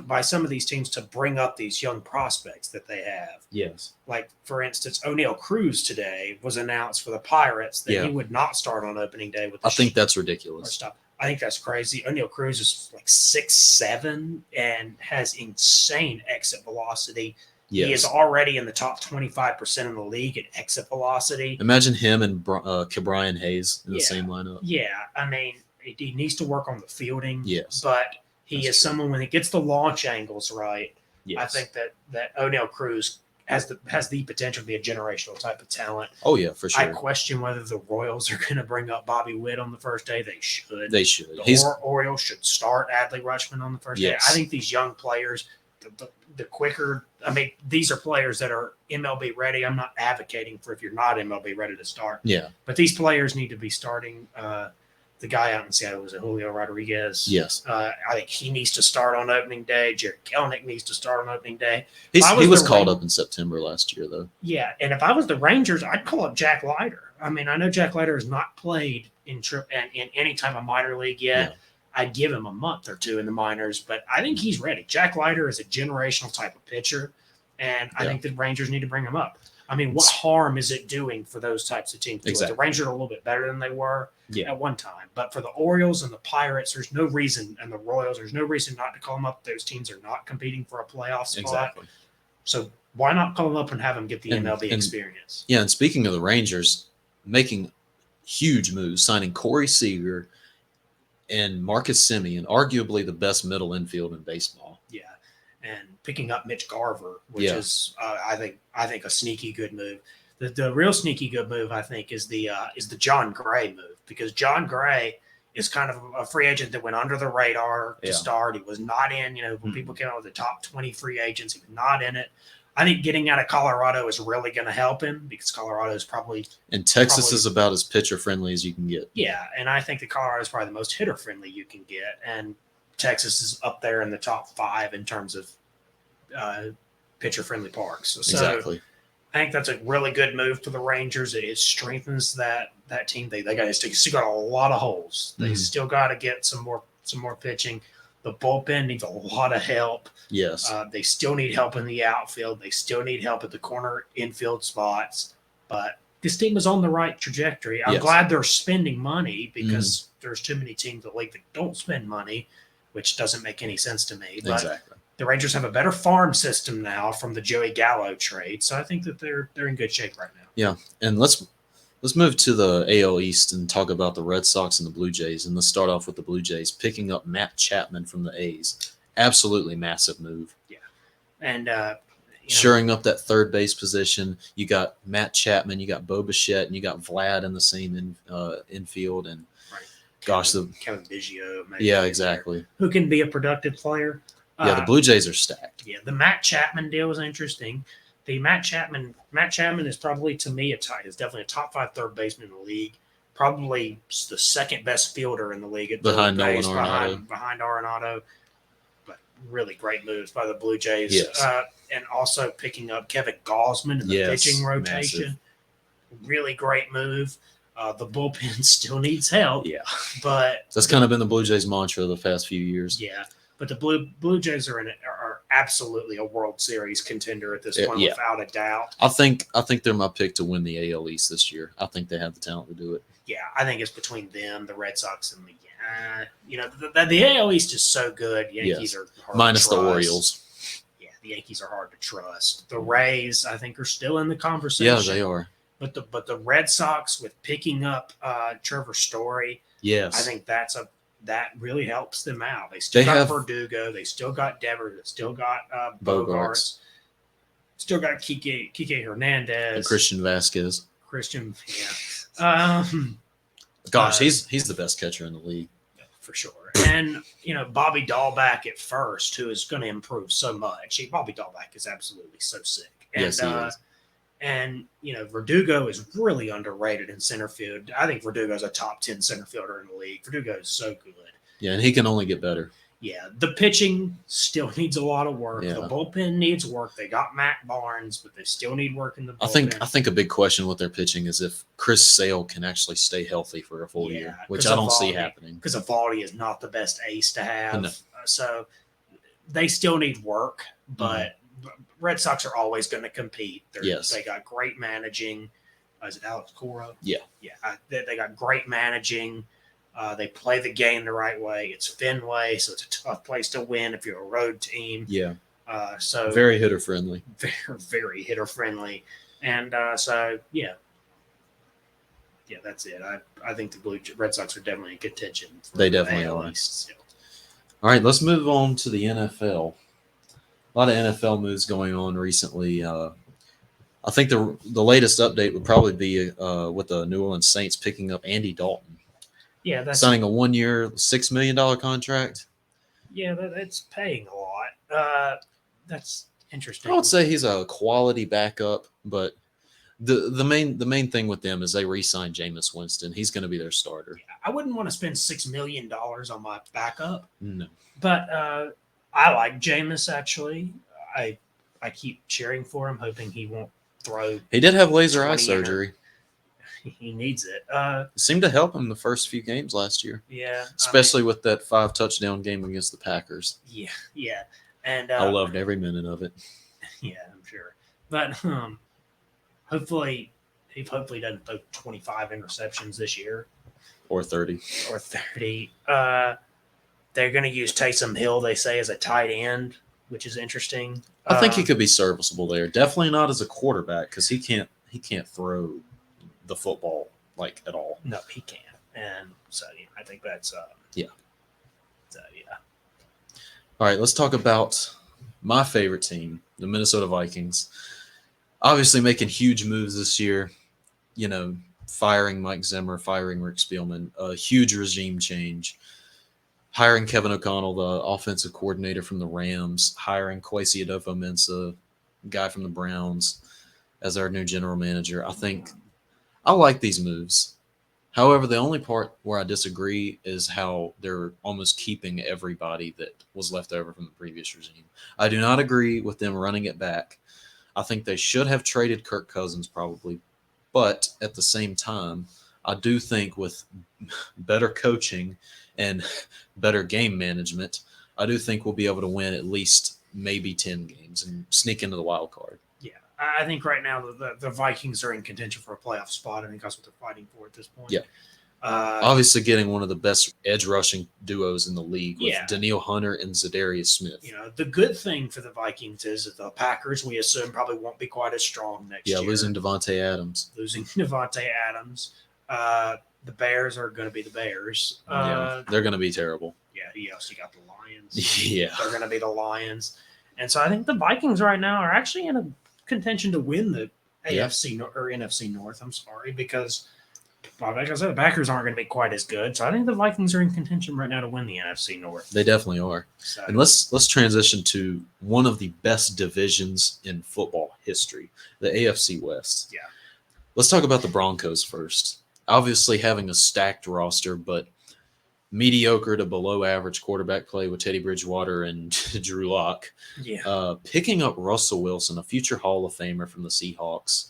by some of these teams to bring up these young prospects that they have. Yes. Like, for instance, O'Neal Cruz today was announced for the Pirates that he would not start on opening day with the I think that's ridiculous. I think that's crazy. O'Neal Cruz is like 6'7" and has insane exit velocity. Yes. He is already in the top 25% in the league at exit velocity. Imagine him and Ke'Bryan Hayes in the same lineup. Yeah, I mean, he needs to work on the fielding. Yes. But he is someone, when he gets the launch angles right, I think that O'Neal Cruz has the potential to be a generational type of talent. Oh, yeah, for sure. I question whether the Royals are going to bring up Bobby Witt on the first day. They should. The Orioles should start Adley Rutschman on the first day. I think these young players, the quicker – I mean, these are players that are MLB ready. I'm not advocating for if you're not MLB ready to start. Yeah. But these players need to be starting the guy out in Seattle, was it Julio Rodriguez? Yes. I think he needs to start on opening day. Jared Kelenic needs to start on opening day. He was called up in September last year, though. Yeah, and if I was the Rangers, I'd call up Jack Leiter. I mean, I know Jack Leiter has not played in any type of minor league yet. Yeah. I'd give him a month or 2 in the minors, but I think he's ready. Jack Leiter is a generational type of pitcher, and I think the Rangers need to bring him up. I mean, what harm is it doing for those types of teams? Exactly. The Rangers are a little bit better than they were at one time. But for the Orioles and the Pirates, there's no reason, and the Royals, there's no reason not to call them up. Those teams are not competing for a playoff spot. Exactly. So why not call them up and have them get the MLB experience? Yeah, and speaking of the Rangers, making huge moves, signing Corey Seager and Marcus Semien, arguably the best middle infield in baseball. Yeah. And picking up Mitch Garver, which is, I think, a sneaky good move. The real sneaky good move, I think, is the John Gray move, because John Gray is kind of a free agent that went under the radar to start. He was not in, when people came out with the top 20 free agents, he was not in it. I think getting out of Colorado is really going to help him, because Colorado is probably – and Texas is about as pitcher-friendly as you can get. Yeah, and I think that Colorado is probably the most hitter-friendly you can get, and Texas is up there in the top 5 in terms of pitcher-friendly parks. So exactly. I think that's a really good move for the Rangers. It strengthens that team. They still got a lot of holes. They still got to get some more pitching. The bullpen needs a lot of help. Yes. They still need help in the outfield. They still need help at the corner infield spots. But this team is on the right trajectory. I'm glad they're spending money, because there's too many teams in the league that don't spend money, which doesn't make any sense to me. But exactly. The Rangers have a better farm system now from the Joey Gallo trade, so I think that they're in good shape right now. Yeah, and let's Let's move to the AL East and talk about the Red Sox and the Blue Jays. And let's start off with the Blue Jays picking up Matt Chapman from the A's. Absolutely massive move. And Shoring up that third base position. You got Matt Chapman, you got Bo Bichette, and you got Vlad in the same infield. And right. gosh, Kevin Biggio. Maybe yeah, exactly. Who can be a productive player? Yeah, the Blue Jays are stacked. Yeah, the Matt Chapman deal is interesting. The Matt Chapman is probably, to me, is definitely a top 5 third baseman in the league. Probably the second best fielder in the league at behind third base, Nolan Arenado. behind Arenado. But really great moves by the Blue Jays. Yes. And also picking up Kevin Gausman in the pitching rotation. Massive. Really great move. The bullpen still needs help. Yeah. But that's kind of been the Blue Jays' mantra the past few years. Yeah. But the Blue Jays are absolutely a World Series contender at this point, without a doubt. I think they're my pick to win the AL East this year. I think they have the talent to do it. Yeah, I think it's between them, the Red Sox, and the AL East is so good. Yankees are hard minus to trust. the Orioles. Yeah, the Yankees are hard to trust. The Rays, I think, are still in the conversation. Yeah, they are. But the Red Sox, with picking up Trevor Story, yes, I think that really helps them out. They still got Verdugo. They still got Devers. They still got Bogarts. Still got Kike Hernandez. And Christian Vasquez. Yeah. Gosh, he's the best catcher in the league. For sure. And, Bobby Dahlback at first, who is going to improve so much. Bobby Dahlback is absolutely so sick. And, yes, he is. And, Verdugo is really underrated in center field. I think Verdugo is a top 10 center fielder in the league. Verdugo is so good. Yeah, and he can only get better. Yeah, the pitching still needs a lot of work. Yeah. The bullpen needs work. They got Matt Barnes, but they still need work in the bullpen. I think a big question with their pitching is if Chris Sale can actually stay healthy for a full year, which I don't see happening. Because Eovaldi is not the best ace to have. No. So they still need work, but Red Sox are always going to compete. They got great managing. Is it Alex Cora? Yeah. Yeah. They got great managing. They play the game the right way. It's Fenway, so it's a tough place to win if you're a road team. Yeah. So very hitter friendly. Very, very hitter friendly. And yeah, that's it. I think the Red Sox are definitely in contention. They definitely are. All right, let's move on to the NFL. A lot of NFL moves going on recently. I think the latest update would probably be with the New Orleans Saints picking up Andy Dalton. Yeah, that's signing a 1-year, $6 million contract. Yeah, that's paying a lot. That's interesting. I would say he's a quality backup, but the main thing with them is they re-signed Jameis Winston. He's going to be their starter. Yeah, I wouldn't want to spend $6 million on my backup. No, but I like Jameis actually. I keep cheering for him, hoping he won't throw. He did have laser eye surgery. He needs it. It seemed to help him the first few games last year. Yeah. Especially with that 5-touchdown game against the Packers. Yeah. And I loved every minute of it. Yeah, I'm sure. But hopefully he doesn't throw 25 interceptions this year. Or 30. They're going to use Taysom Hill, they say, as a tight end, which is interesting. I think he could be serviceable there. Definitely not as a quarterback because he can't throw the football at all. No, he can't. And so I think that's yeah. So yeah. All right, let's talk about my favorite team, the Minnesota Vikings. Obviously making huge moves this year. Firing Mike Zimmer, firing Rick Spielman, a huge regime change. Hiring Kevin O'Connell, the offensive coordinator from the Rams, hiring Kwesi Adofo-Mensah, guy from the Browns, as our new general manager. I think I like these moves. However, the only part where I disagree is how they're almost keeping everybody that was left over from the previous regime. I do not agree with them running it back. I think they should have traded Kirk Cousins probably. But at the same time, I do think with better coaching and better game management, I do think we'll be able to win at least maybe 10 games and sneak into the wild card. Yeah, I think right now the Vikings are in contention for a playoff spot. I think that's what they're fighting for at this point. Yeah. Obviously, getting one of the best edge rushing duos in the league with Yeah. Daniil Hunter and Zadarius Smith. The good thing for the Vikings is that the Packers, we assume, probably won't be quite as strong next year. Losing Devontae Adams. Losing Devontae Adams. The Bears are going to be the Bears. They're going to be terrible. Yeah, you also got the Lions. Yeah. They're going to be the Lions. And so I think the Vikings right now are actually in a contention to win the AFC or NFC North. I'm sorry, because like I said, the Packers aren't going to be quite as good. So I think the Vikings are in contention right now to win the NFC North. They definitely are. So, And let's transition to one of the best divisions in football history, the AFC West. Yeah. Let's talk about the Broncos first. Obviously having a stacked roster, but mediocre to below average quarterback play with Teddy Bridgewater and Drew Lock. yeah. Picking up Russell Wilson, a future Hall of Famer from the Seahawks.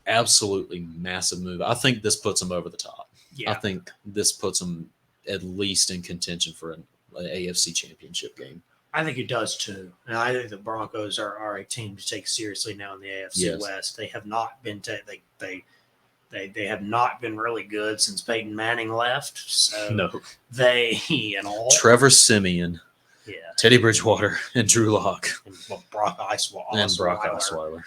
Absolutely massive move. I think this puts them over the top. Yeah. I think this puts them at least in contention for an AFC championship game. I think it does too. And I think the Broncos are a team to take seriously now in the AFC Yes. West. They have not been they have not been really good since Peyton Manning left. So No. they Trevor Siemian, yeah, Teddy Bridgewater, and Drew Lock. and Brock Osweiler. And Brock Osweiler.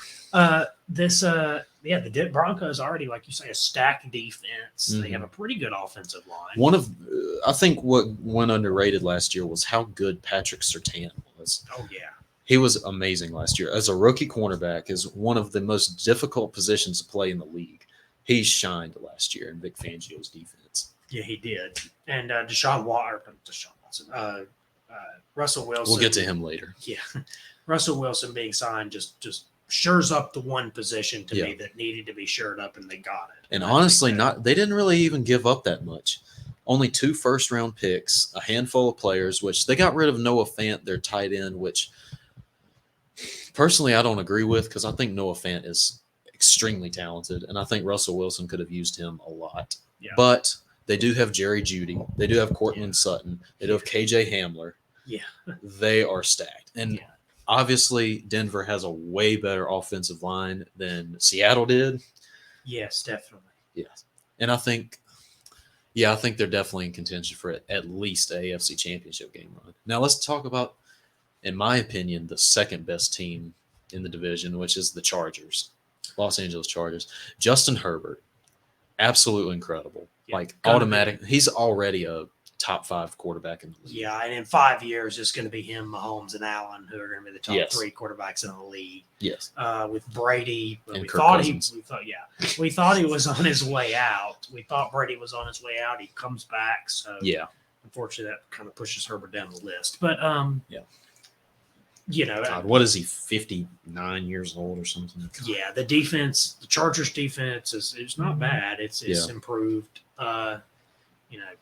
The Broncos already, like you say, a stacked defense. They Mhm. have a pretty good offensive line. One of, I think what went underrated last year was how good Patrick Surtain was. Oh yeah, He was amazing last year. As a rookie cornerback, is one of the most difficult positions to play in the league. He shined last year in Vic Fangio's defense. yeah, he did. And Deshaun Watson, Russell Wilson. We'll get to him later. Yeah, Russell Wilson being signed just shores up the one position to me that needed to be shored up, and they got it. And I honestly, think that- they didn't really even give up that much. Only 2 first-round picks, a handful of players, which they got rid of Noah Fant, their tight end, which personally I don't agree with because I think Noah Fant is extremely talented, and I think Russell Wilson could have used him a lot. Yeah. But they do have Jerry Jeudy. They do have Cortland Sutton. They do have KJ Hamler. Yeah. They are stacked. And Yeah. obviously Denver has a way better offensive line than Seattle did. Yes, definitely. Yes. And I think they're definitely in contention for at least a AFC championship game run. Now let's talk about, in my opinion, the second best team in the division, which is the Chargers, Los Angeles Chargers. Justin Herbert, absolutely incredible. Yeah, Like gonna automatic. He's already a top 5 quarterback in the league. Yeah, and in 5 years, it's going to be him, Mahomes, and Allen, who are going to be the top Yes. 3 quarterbacks in the league. Yes. With Brady, And we Kirk thought Cousins. we thought he was on his way out. We thought Brady was on his way out. He comes back, so Yeah. unfortunately, that kind of pushes Herbert down the list. But Yeah. God, What is he, 59 years old or something? yeah, the defense, the Chargers defense is not bad. It's Yeah. improved.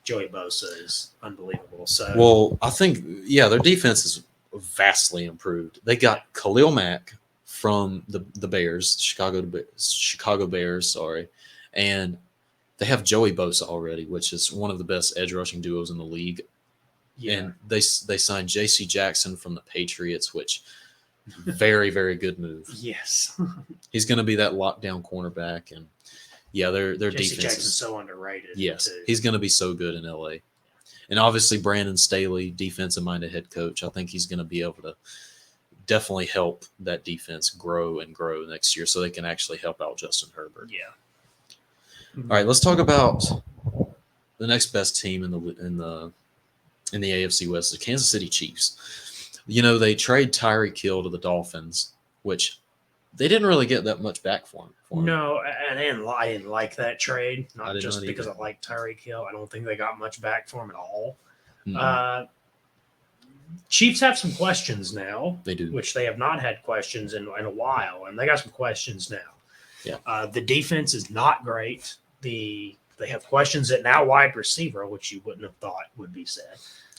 Joey Bosa is unbelievable. So Well, I think, their defense is vastly improved. They got Khalil Mack from the Bears, Chicago Bears, sorry. And they have Joey Bosa already, which is one of the best edge rushing duos in the league. yeah, And they signed J.C. Jackson from the Patriots, which very, very good move. yes, He's going to be that lockdown cornerback. And, their J.C. defense Jackson's is – so underrated. yes, too. he's going to be so good in L.A. And obviously Brandon Staley, defensive-minded head coach, I think he's going to be able to definitely help that defense grow and grow next year so they can actually help out Justin Herbert. Yeah. All right, let's talk about the next best team in the AFC West, the Kansas City Chiefs. They trade Tyreek Hill to the Dolphins, which they didn't really get that much back for him. No, and I didn't like that trade. I Not did just not because either. I like Tyreek Hill. I don't think they got much back for him at all. Mhm. Chiefs have some questions now, They do. which they have not had questions in a while, and they got some questions now. Yeah. The defense is not great. They have questions at now wide receiver, which you wouldn't have thought would be said.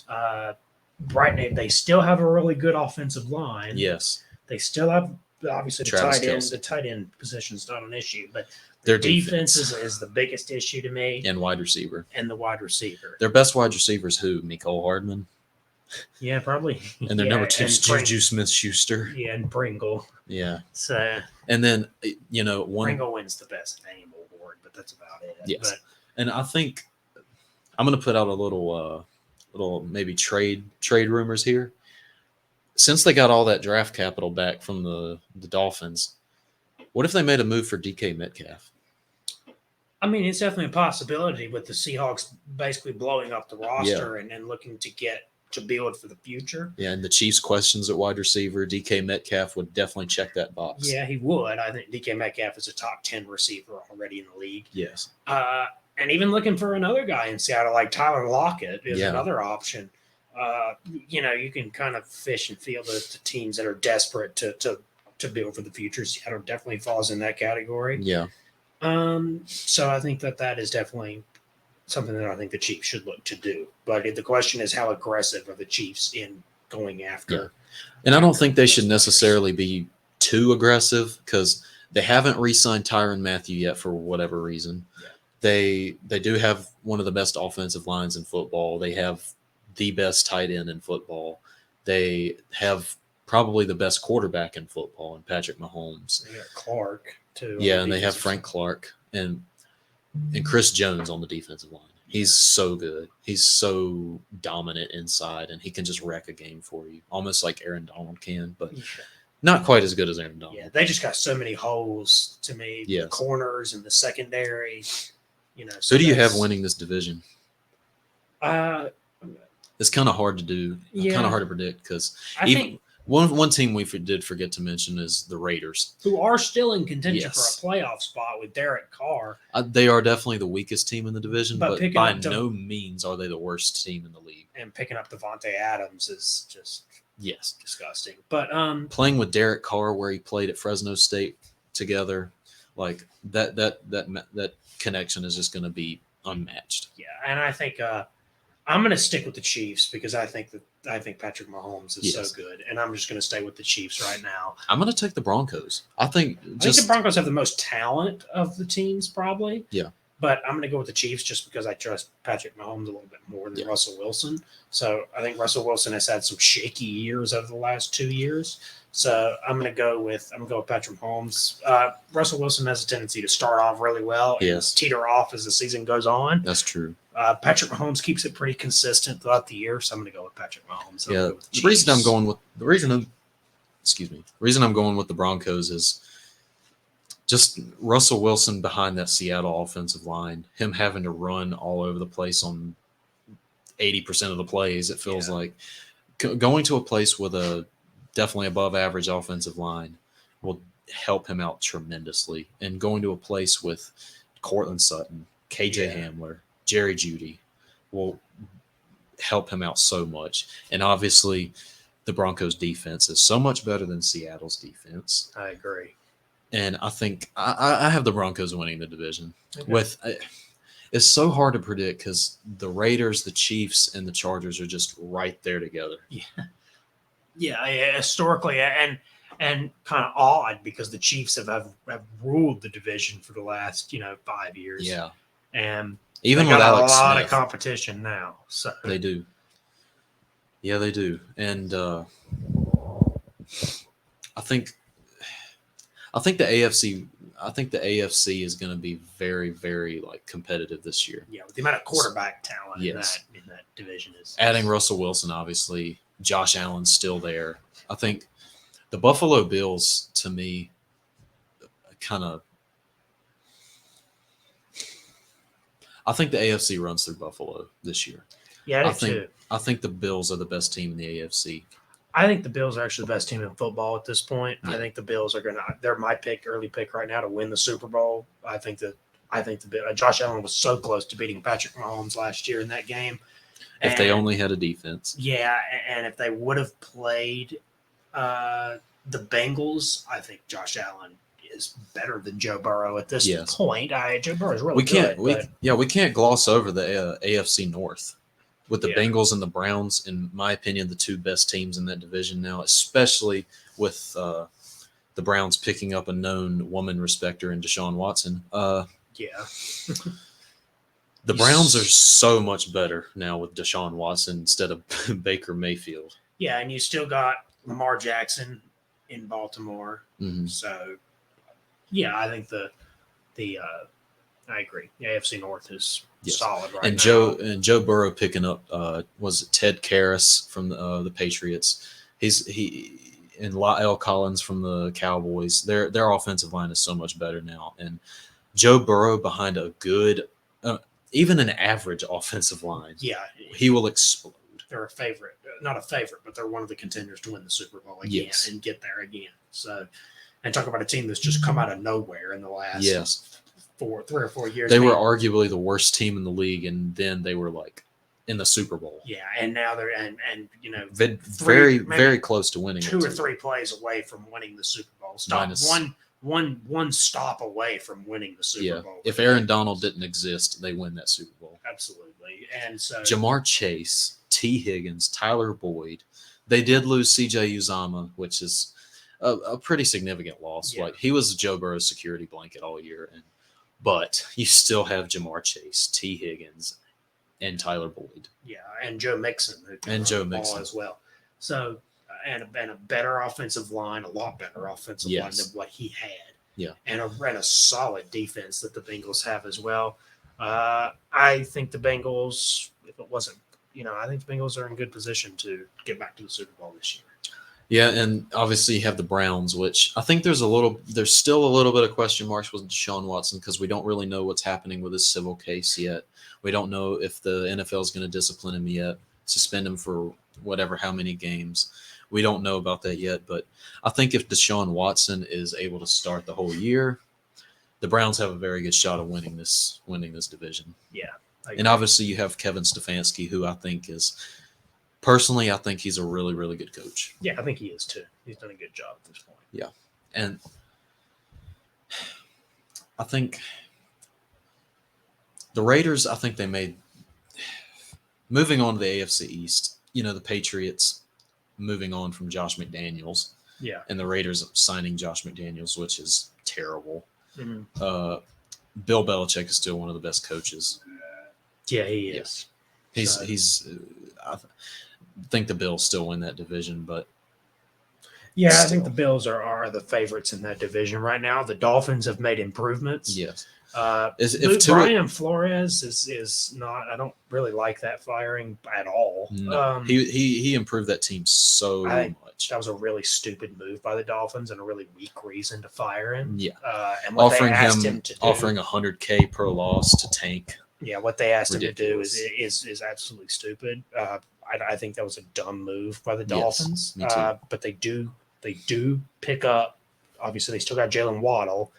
Right now, they still have a really good offensive line. Yes, They still have obviously the Travis tight end. Kelce. The tight end position is not an issue, but their defense is the biggest issue to me, and wide receiver. and the wide receiver. Their best wide receivers who? Mecole Hardman. Yeah, probably. And their number 2 is and Juju Smith-Schuster. Yeah, and Pringle. Yeah. So And then, one Pringle wins the best name award, but that's about it. Yes. But And I think I'm going to put out a little maybe trade rumors here. Since they got all that draft capital back from the Dolphins, what if they made a move for DK Metcalf? I mean, it's definitely a possibility with the Seahawks basically blowing up the roster and looking to build for the future. Yeah, and the Chiefs' questions at wide receiver, DK Metcalf would definitely check that box. Yeah, he would. I think DK Metcalf is a top 10 receiver already in the league. Yes. And even looking for another guy in Seattle like Tyler Lockett is another option. You can kind of fish and feel the teams that are desperate to build for the future. Seattle definitely falls in that category. Yeah. So I think that is definitely something that I think the Chiefs should look to do. But the question is, how aggressive are the Chiefs in going after? Yeah. And I don't think they should necessarily be too aggressive because they haven't re-signed Tyrann Mathieu yet for whatever reason. Yeah. They do have one of the best offensive lines in football. They have the best tight end in football. They have probably the best quarterback in football in Patrick Mahomes. They got Clark too. Yeah, and they have Frank Clark and Chris Jones on the defensive line. He's so good. He's so dominant inside, and he can just wreck a game for you, almost like Aaron Donald can, but not quite as good as Aaron Donald. Yeah, they just got so many holes to me. Yes. The corners and the secondary. So who do you have winning this division? It's kind of hard to do. Yeah. Kind of hard to predict because I think one team we did forget to mention is the Raiders, who are still in contention Yes. for a playoff spot with Derek Carr. They are definitely the weakest team in the division, But but picking by up no means are they the worst team in the league. And picking up Devontae Adams is just Yes. disgusting. But Playing with Derek Carr where he played at Fresno State together, like that connection is just going to be unmatched. yeah, and I think I'm going to stick with the Chiefs because I think Patrick Mahomes is Yes. so good, and I'm just going to stay with the Chiefs right now. I'm going to take the Broncos. I think I think the Broncos have the most talent of the teams, probably. Yeah. But I'm going to go with the Chiefs just because I trust Patrick Mahomes a little bit more than Russell Wilson. So I think Russell Wilson has had some shaky years over the last 2 years. So I'm going to go with Patrick Mahomes. Russell Wilson has a tendency to start off really well and Yes. teeter off as the season goes on. That's true. Patrick Mahomes keeps it pretty consistent throughout the year, so I'm going to go with Patrick Mahomes. Yeah, Go with the reason I'm Chiefs. going with the reason I'm going with the Broncos is just Russell Wilson behind that Seattle offensive line, him having to run all over the place on 80% of the plays. It feels like going to a place with a definitely above average offensive line will help him out tremendously, and going to a place with Cortland Sutton, KJ Hamler, Jerry Jeudy will help him out so much. And obviously the Broncos defense is so much better than Seattle's defense. I agree. And I think I have the Broncos winning the division. Okay. It's so hard to predict because the Raiders, the Chiefs, and the Chargers are just right there together. Yeah, historically, and kind of odd because the Chiefs have ruled the division for the last 5 years. Yeah, and even they with got Alex a lot Smith, of competition now. So they do. Yeah, they do, and I think the AFC. I think the AFC is going to be very, very competitive this year. Yeah, with the amount of quarterback talent Yes. in that division is Adding Russell Wilson, obviously, Josh Allen's still there. I think the Buffalo Bills, to me, I think the AFC runs through Buffalo this year. Yeah, I do too. I think the Bills are the best team in the AFC. I think the Bills are actually the best team in football at this point. Yeah. I think the Bills they're my early pick right now to win the Super Bowl. I think the Josh Allen was so close to beating Patrick Mahomes last year in that game. If they only had a defense. Yeah, and if they would have played the Bengals, I think Josh Allen is better than Joe Burrow at this point. Joe Burrow is really good. We can't gloss over the AFC North. With the Bengals and the Browns, in my opinion, the two best teams in that division now, especially with the Browns picking up a known woman respecter in Deshaun Watson. The Browns are so much better now with Deshaun Watson instead of Baker Mayfield. Yeah, and you still got Lamar Jackson in Baltimore. Mm-hmm. So, yeah, I think the I agree. The AFC North is Yes. solid right And now. Joe Burrow picking up was it Ted Karras from the Patriots. And La'el Collins from the Cowboys. Their offensive line is so much better now. And Joe Burrow behind a good, even an average offensive line, Yeah, he will explode. they're a favorite, not a favorite, but they're one of the contenders to win the Super Bowl again Yes. and get there again. So, and talk about a team that's just come out of nowhere in the last Yes. 3 or 4 years. They I mean, were arguably the worst team in the league, and then they were like in the Super Bowl. yeah, and now they're and Very maybe very close to winning. 2 it or too. 3 plays away from winning the Super Bowl. Stop Minus- one stop away from winning the Super Yeah. Bowl. If Aaron Donald didn't exist, they win that Super Bowl. Absolutely, and so Jamar Chase, T. Higgins, Tyler Boyd. They did lose C.J. Uzama, which is a pretty significant loss. Yeah. Like he was Joe Burrow's security blanket all year, but you still have Jamar Chase, T. Higgins, and Tyler Boyd. yeah, and Joe Mixon who can And run Joe the ball Mixon. as well. So and a better offensive line, a lot better offensive line Yes. than what he had. Yeah. And a solid defense that the Bengals have as well. I think the Bengals, if it wasn't, I think the Bengals are in good position to get back to the Super Bowl this year. Yeah, and obviously you have the Browns, which I think there's still a little bit of question marks with Deshaun Watson because we don't really know what's happening with his civil case yet. We don't know if the NFL is going to discipline him yet, suspend him for how many games. We don't know about that yet, but I think if Deshaun Watson is able to start the whole year, the Browns have a very good shot of winning this division. Yeah. And obviously you have Kevin Stefanski, who I think I think he's a really, really good coach. Yeah, I think he is too. He's done a good job at this point. And I think the Raiders, I think they made moving on to the AFC East, the Patriots moving on from Josh McDaniels Yeah. and the Raiders signing Josh McDaniels, which is terrible. Mhm. Bill Belichick is still one of the best coaches. Yeah, he is. I think the Bills still win that division, but Yeah, I Still. think the Bills are the favorites in that division right now. The Dolphins have made improvements. yes. If Brian Flores is not, I don't really like that firing at all. No, he improved that team so I- much. That was a really stupid move by the Dolphins and a really weak reason to fire him. Yeah, And what offering they asked him him to do, offering $100K per loss to tank. yeah, what they asked him to do Ridiculous. is absolutely stupid. I think that was a dumb move by the Yes, Dolphins. me too. But they do pick up. Obviously, they still got Jalen Waddle,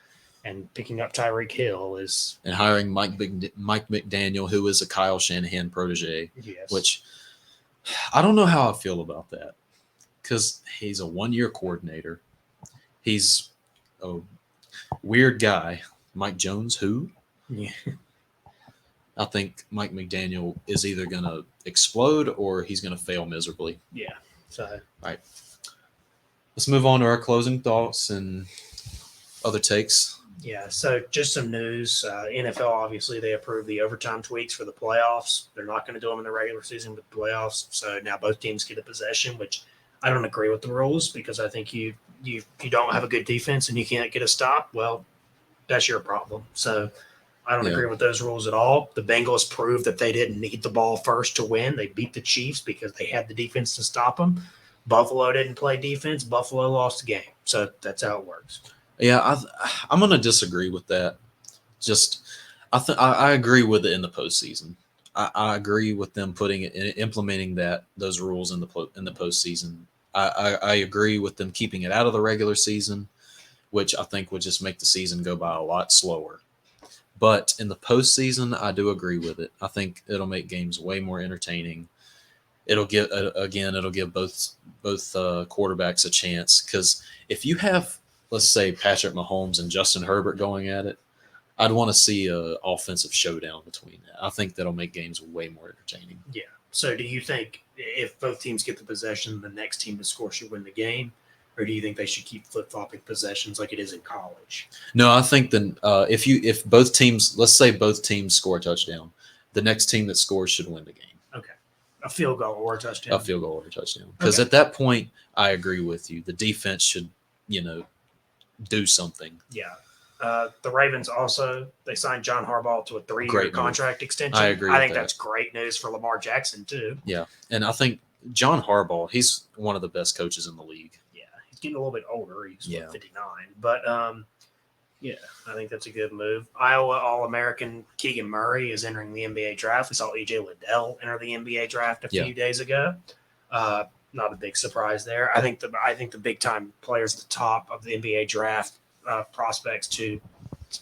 and picking up Tyreek Hill is And hiring Mike McDaniel, who is a Kyle Shanahan protege, yes, which I don't know how I feel about that because he's a one-year coordinator. He's a weird guy. Mike Jones, who? yeah, I think Mike McDaniel is either going to explode or he's going to fail miserably. yeah. So Let's move on to our closing thoughts and other takes. yeah, so just some news. NFL obviously they approved the overtime tweaks for the playoffs. They're not going to do them in the regular season, but the playoffs. So now both teams get a possession, which I don't agree with the rules because I think you don't have a good defense and you can't get a stop. Well, that's your problem. So I don't Yeah. agree with those rules at all. The Bengals proved that they didn't need the ball first to win. They beat the Chiefs because they had the defense to stop them. Buffalo didn't play defense. Buffalo lost the game. So that's how it works. Yeah, I'm going to disagree with that. I agree with it in the postseason. I agree with them implementing those rules in the postseason. I agree with them keeping it out of the regular season, which I think would just make the season go by a lot slower. But in the postseason, I do agree with it. I think it'll make games way more entertaining. It'll give both quarterbacks a chance because if you have, let's say, Patrick Mahomes and Justin Herbert going at it, I'd want to see an offensive showdown between that. I think that'll make games way more entertaining. Yeah. So do you think if both teams get the possession, the next team to score should win the game? Or do you think they should keep flip-flopping possessions like it is in college? No, I think then if both teams, let's say both teams score a touchdown, the next team that scores should win the game. A field goal or a touchdown? A field goal or a touchdown. Because Okay. at that point, I agree with you. The defense should, do something. Yeah. The Ravens also they signed John Harbaugh to a 3-year Great move. contract extension. I agree I with think that. that's great news for Lamar Jackson too. Yeah, and I think John Harbaugh, he's one of the best coaches in the league. Yeah, he's getting a little bit older. He's Yeah. 59, but yeah, I think that's a good move. Iowa All-American Keegan Murray is entering the NBA draft. We saw EJ Liddell enter the NBA draft a few days ago. Not a big surprise there. I think the big time players at the top of the NBA draft prospects to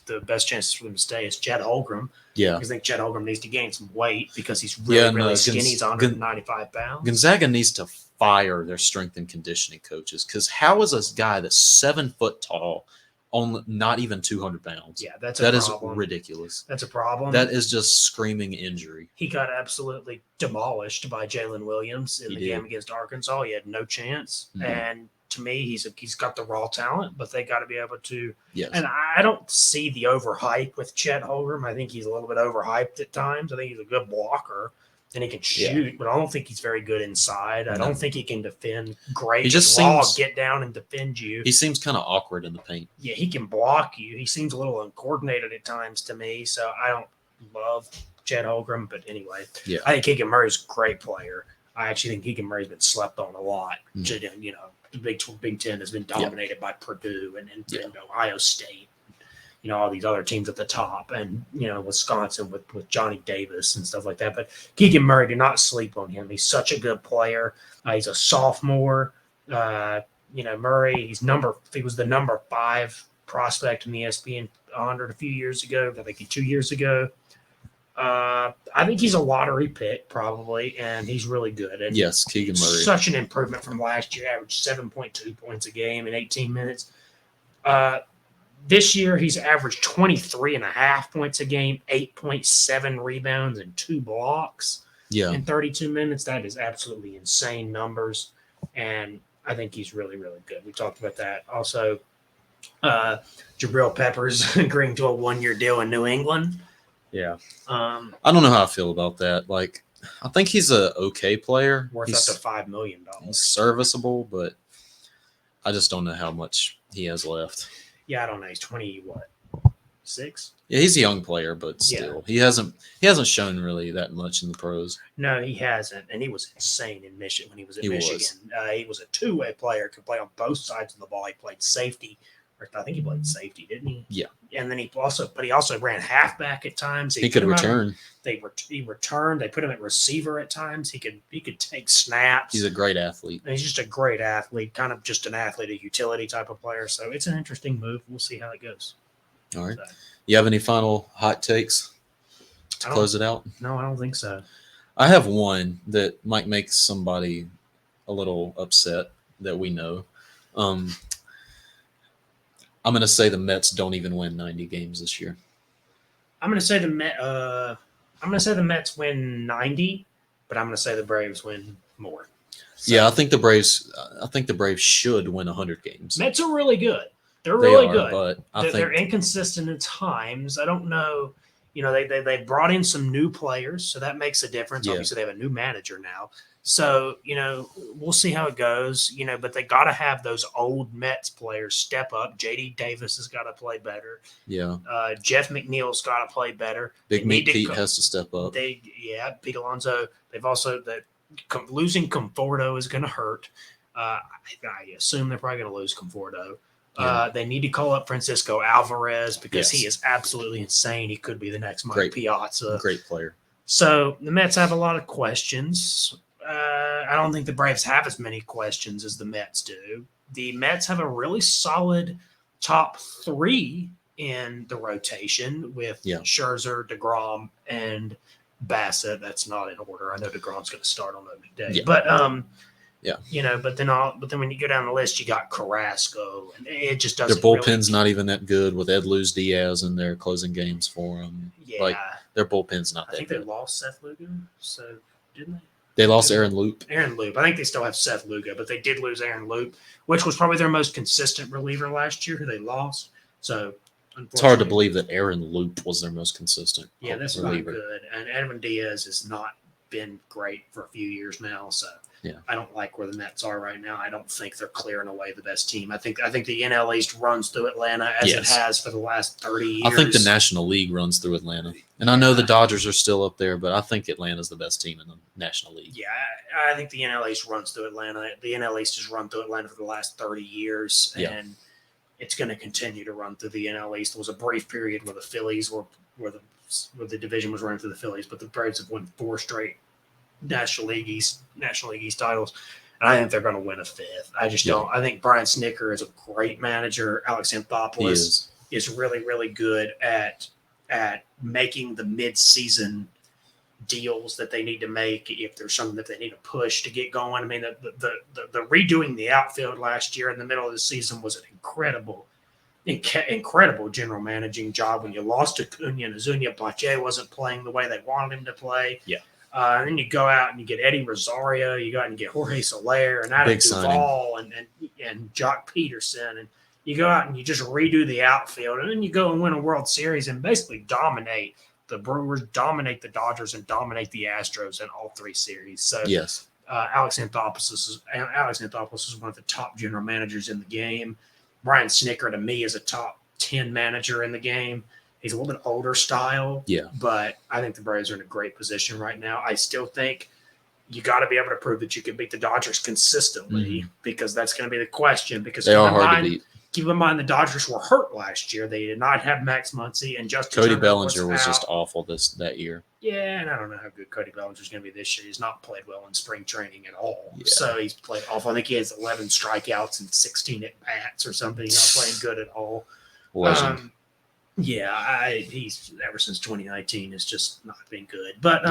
the best chances for them to stay is Chet Holmgren. Yeah, Because I think Chet Holmgren needs to gain some weight because he's really skinny. He's 195 pounds. Gonzaga needs to fire their strength and conditioning coaches because how is a guy that's 7 foot tall on not even 200 pounds? Yeah, that is is ridiculous. That's a problem. That is just screaming injury. He got absolutely demolished by Jalen Williams in the game against Arkansas. He had no chance. Mhm. And to me, he's got the raw talent, but they got to be able to. Yes. And I don't see the overhype with Chet Holmgren. I think he's a little bit overhyped at times. I think he's a good blocker and he can shoot, but I don't think he's very good inside. I don't think he can defend great. He just seems get down and defend you. He seems kind of awkward in the paint. Yeah, he can block you. He seems a little uncoordinated at times to me, so I don't love Chet Holmgren. But anyway, I think Keegan Murray's a great player. I actually think Keegan Murray's been slept on a lot. Mm-hmm. You know, the Big Ten has been dominated by Purdue and Ohio State. You know, all these other teams at the top, and you know, Wisconsin with Johnny Davis and stuff like that. But Keegan Murray, do not sleep on him. He's such a good player. He's a sophomore. You know, Murray. He was the number 5 prospect in the ESPN 100 a few years ago. I think 2 years ago. I think he's a lottery pick probably, and he's really good. And yes, Keegan Murray. Such an improvement from last year. Averaged 7.2 points a game in 18 minutes. This year, he's averaged 23.5 points a game, 8.7 rebounds, and 2 blocks in 32 minutes. That is absolutely insane numbers, and I think he's really, really good. We talked about that. Also, Jabril Peppers agreeing to a 1-year deal in New England. Yeah. I don't know how I feel about that. Like, I think he's a okay player. Worth up to $5 million. He's serviceable, but I just don't know how much he has left. Yeah, I don't know. He's 26. Yeah, he's a young player, but still, he hasn't shown really that much in the pros. No, he hasn't, and he was insane in Michigan when he was at Michigan. He was a 2-way player, could play on both sides of the ball. He played safety, or I think he played safety, didn't he? Yeah. And then he also ran halfback at times. He could return. He returned. They put him at receiver at times. He could take snaps. He's a great athlete. And he's just a great athlete, kind of just an athlete, a utility type of player. So it's an interesting move. We'll see how it goes. All right. So, you have any final hot takes to close it out? No, I don't think so. I have one that might make somebody a little upset that we know. I'm going to say the Mets don't even win 90 games this year. I'm going to say the Mets win 90, but I'm going to say the Braves win more. So, yeah, I think the Braves should win 100 games. Mets are really good. They're really good, but they're inconsistent at times. I don't know. You know, they brought in some new players, so that makes a difference. Yeah. Obviously, they have a new manager now. So, you know, we'll see how it goes, you know, but they got to have those old Mets players step up. J.D. Davis has got to play better. Yeah. Jeff McNeil's got to play better. Big Meat Pete has to step up. Pete Alonso. They've also losing Conforto is going to hurt. I assume they're probably going to lose Conforto. Yeah. They need to call up Francisco Alvarez because he is absolutely insane. He could be the next Mike Piazza. Great player. So the Mets have a lot of questions. I don't think the Braves have as many questions as the Mets do. The Mets have a really solid top 3 in the rotation with Scherzer, DeGrom, and Bassett. That's not in order. I know DeGrom's going to start on opening day, but you know. But then when you go down the list, you got Carrasco, and it just doesn't. Their bullpen's not even that good with Ed Luz Diaz in there closing games for them. Yeah, like their bullpen's not that good. I think they lost Seth Lugo, so didn't they? They lost Aaron Loup. I think they still have Seth Lugo, but they did lose Aaron Loup, which was probably their most consistent reliever last year, who they lost. So it's hard to believe that Aaron Loup was their most consistent reliever. Not good. And Edwin Diaz has not been great for a few years now. So Yeah. I don't like where the Nets are right now. I don't think they're clearing away the best team. I think the NL East runs through Atlanta as it Yes. has for the last 30 years. I think the National League runs through Atlanta. And I know the Dodgers are still up there, but I think Atlanta's the best team in the National League. Yeah, I think the NL East runs through Atlanta. The NL East has run through Atlanta for the last 30 years, Yeah. and it's going to continue to run through the NL East. There was a brief period where the Phillies where the division was running through the Phillies, but the Braves have won 4 straight National League East titles, and I think they're going to win a 5th. I just don't. I think Brian Snitker is a great manager. Alex He Anthopoulos is really, really good at making the mid-season deals that they need to make if there's something that they need to push to get going. I mean, the redoing the outfield last year in the middle of the season was an incredible general managing job. When you lost to Cunha and Azuña, Pache wasn't playing the way they wanted him to play. Yeah. And then you go out and you get Eddie Rosario, you go out and get Jorge Soler and Adam Big Duvall and Jock Peterson, and you go out and you just redo the outfield, and then you go and win a World Series and basically dominate. The Brewers, dominate the Dodgers, and dominate the Astros in all 3 series. So Yes. Alex Anthopoulos is one of the top general managers in the game. Brian Snitker, to me, is a top 10 manager in the game. He's a little bit older style, Yeah. but I think the Braves are in a great position right now. I still think you got to be able to prove that you can beat the Dodgers consistently, because that's going to be the question. Because They are hard to beat. Keep in mind the Dodgers were hurt last year. They did not have Max Muncy, and Justin Cody Turner Bellinger was out. just awful that year. Yeah, and I don't know how good Cody Bellinger is going to be this year. He's not played well in spring training at all. Yeah. So he's played awful. I think he has 11 strikeouts and 16 at bats or something. He's not playing good at all. Legend. He's ever since 2019 has just not been good. But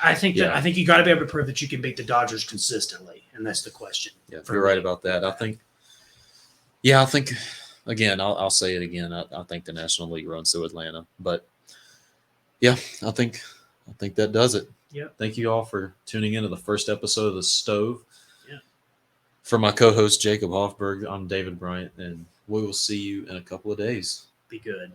I think you got to be able to prove that you can beat the Dodgers consistently, and that's the question. Yeah, you're right about that. I think again, I'll say it again. I think the National League runs through Atlanta, but yeah, I think that does it. Yeah. Thank you all for tuning into the first episode of The Stove. Yeah. For my co-host Jacob Hoffberg, I'm David Bryant, and we will see you in a couple of days. Be good.